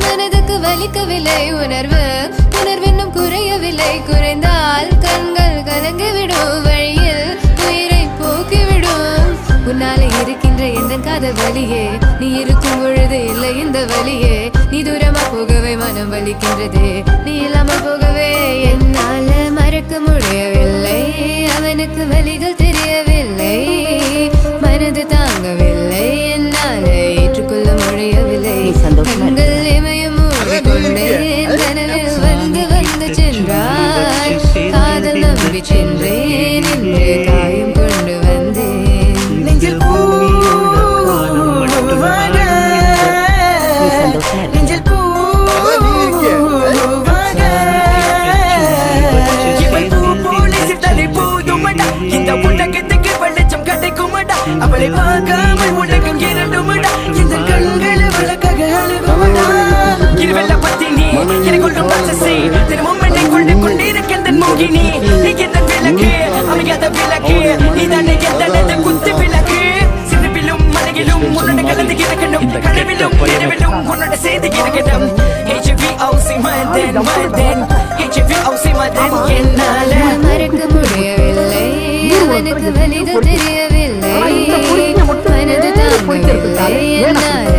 மனதுக்கு வலிக்கவில்லை உணர்வு உணர்வென்னும் குறையவில்லை குறைந்தால் கண்கள் கலங்கிவிடும் வழியில் உயிரை போக்கிவிடும் உன்னாலே இருக்கின்ற எந்த காதல் வலியே நீ இருக்கும் பொழுது இல்லை இந்த வலியே நீ தூரமா போகவே மனம் வலிக்கின்றது நீ இல்லாமல் போகவே என்னால மறக்க முடியவில்லை அவனுக்கு வலிகள் தெரியவில்லை மனது தாங்கவில்லை என்னால ஏற்றுக்கொள்ள முடியவில்லை கண்கள் இமயம் மூடிக்கொண்டேன் கனவில் வந்து வந்து சென்றார் காதல் நம்பி சென்றேன் என்று காயம் கொண்டு வந்தேன் நெஞ்சில் நெஞ்சில் இந்த உலகத்துக்கு வெளிச்சம் கிடைக்குமடா அவளை பார்க்காமல் உலகம் இரண்டுமடா இந்த கண்களை வழக்காக அழுகுமடா இருவெல்ல பத்தி நீ எனக்குள்ளும் ராட்சசி தினமும் என்னை கொண்டு கொண்டிருக்கின்ற மோகினி நீ எந்த விளக்கு அமையாத விளக்கு நீதானே எந்த குத்து விளக்கு சிறுவிலும் மலையிலும் உன்னோட கலந்து இருக்கணும் கனவிலும் நினைவிலும் உன்னோட செய்து இருக்கணும் HVOC மதன் மதன் HVOC மதன் என்னால மறக்க முடியவில்லை அவனுக்கு வலிகள் தெரியவில்லை மனது தாங்கவில்லை என்னால்